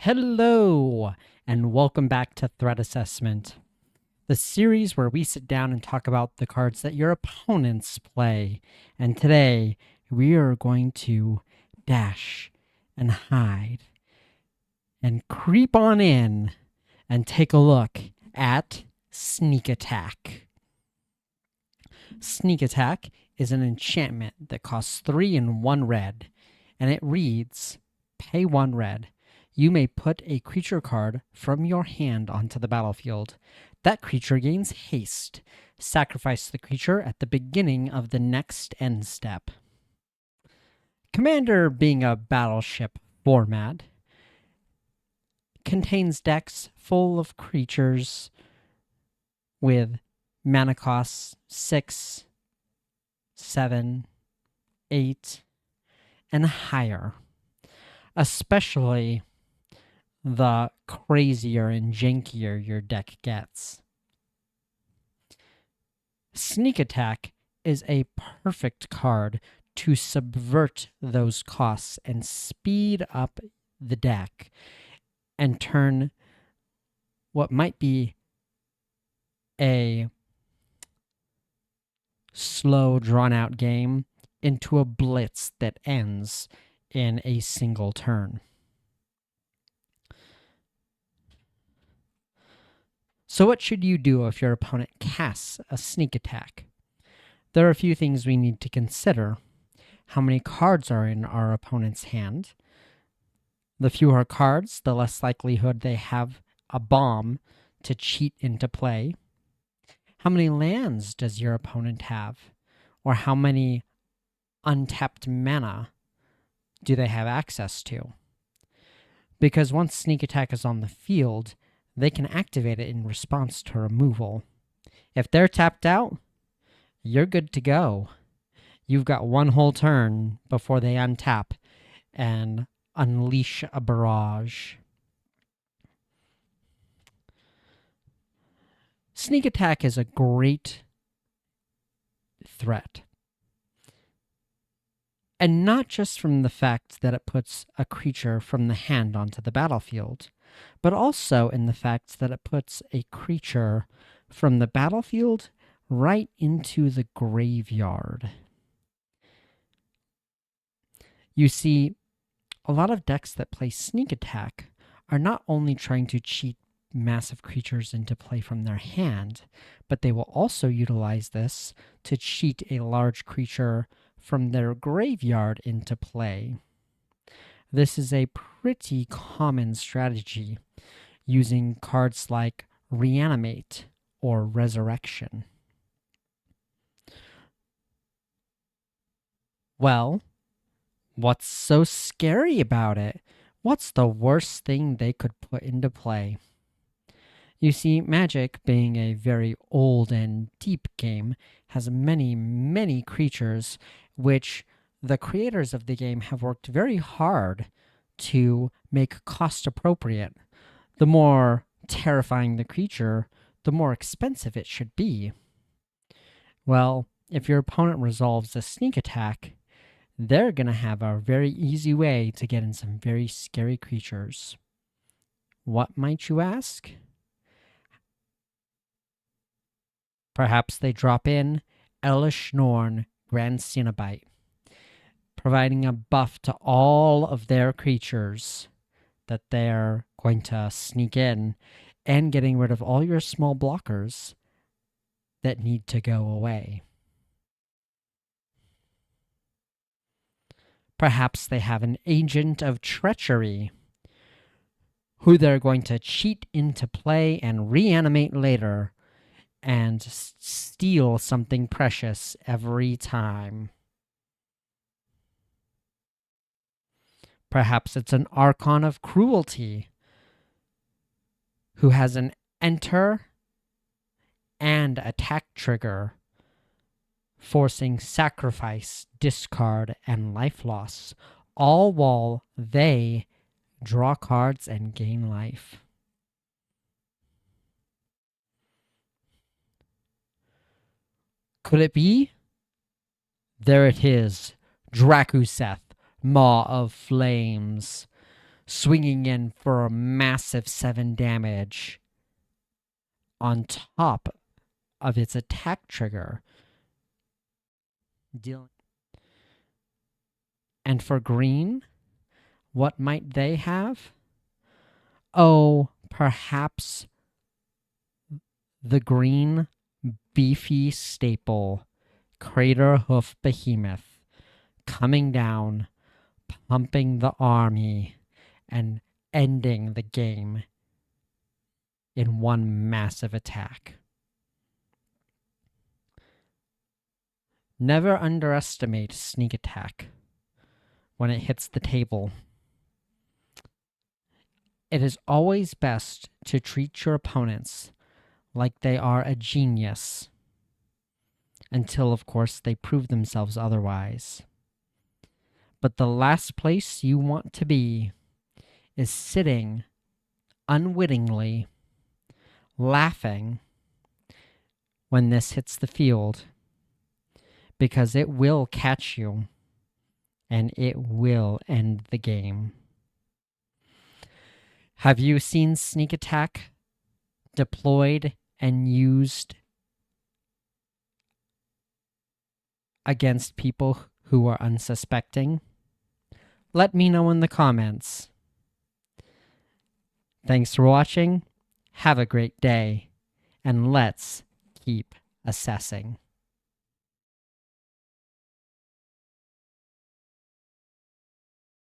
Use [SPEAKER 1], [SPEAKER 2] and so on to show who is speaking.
[SPEAKER 1] Hello, and welcome back to Threat Assessment, the series where we sit down and talk about the cards that your opponents play. And today, we are going to dash and hide and creep on in and take a look at Sneak Attack. Sneak Attack is an enchantment that costs 3 and 1 red, and it reads, pay 1 red. You may put a creature card from your hand onto the battlefield. That creature gains haste. Sacrifice the creature at the beginning of the next end step. Commander, being a battleship format, contains decks full of creatures with mana costs 6, 7, 8, and higher. Especially the crazier and jankier your deck gets. Sneak Attack is a perfect card to subvert those costs and speed up the deck and turn what might be a slow, drawn-out game into a blitz that ends in a single turn. So what should you do if your opponent casts a Sneak Attack? There are a few things we need to consider. How many cards are in our opponent's hand? The fewer cards, the less likelihood they have a bomb to cheat into play. How many lands does your opponent have? Or how many untapped mana do they have access to? Because once Sneak Attack is on the field, they can activate it in response to removal. If they're tapped out, you're good to go. You've got one whole turn before they untap and unleash a barrage. Sneak Attack is a great threat. And not just from the fact that it puts a creature from the hand onto the battlefield, but also in the fact that it puts a creature from the battlefield right into the graveyard. You see, a lot of decks that play Sneak Attack are not only trying to cheat massive creatures into play from their hand, but they will also utilize this to cheat a large creature from their graveyard into play. This is a pretty common strategy, using cards like Reanimate or Resurrection. Well, what's so scary about it? What's the worst thing they could put into play? You see, Magic, being a very old and deep game, has many, many creatures which the creators of the game have worked very hard to make cost appropriate. The more terrifying the creature, the more expensive it should be. Well, if your opponent resolves a Sneak Attack, they're going to have a very easy way to get in some very scary creatures. What might you ask? Perhaps they drop in Elesh Norn, Grand Cenobite, providing a buff to all of their creatures that they're going to sneak in, and getting rid of all your small blockers that need to go away. Perhaps they have an Agent of Treachery, who they're going to cheat into play and reanimate later and steal something precious every time. Perhaps it's an Archon of Cruelty, who has an enter and attack trigger, forcing sacrifice, discard, and life loss, all while they draw cards and gain life. Could it be? There it is, Drakuseth, Maw of Flames. swinging in for a massive 7 damage on top of its attack trigger. And for green, what might they have? Oh, perhaps the green beefy staple, Craterhoof Behemoth, coming down, pumping the army, and ending the game in one massive attack. Never underestimate sneak attack when it hits the table. It is always best to treat your opponents like they are a genius, until, of course, they prove themselves otherwise. But the last place you want to be is sitting unwittingly, laughing when this hits the field, because it will catch you and it will end the game. Have you seen sneak attack deployed and used against people who are unsuspecting? Let me know in the comments. Thanks for watching. Have a great day, and let's keep assessing.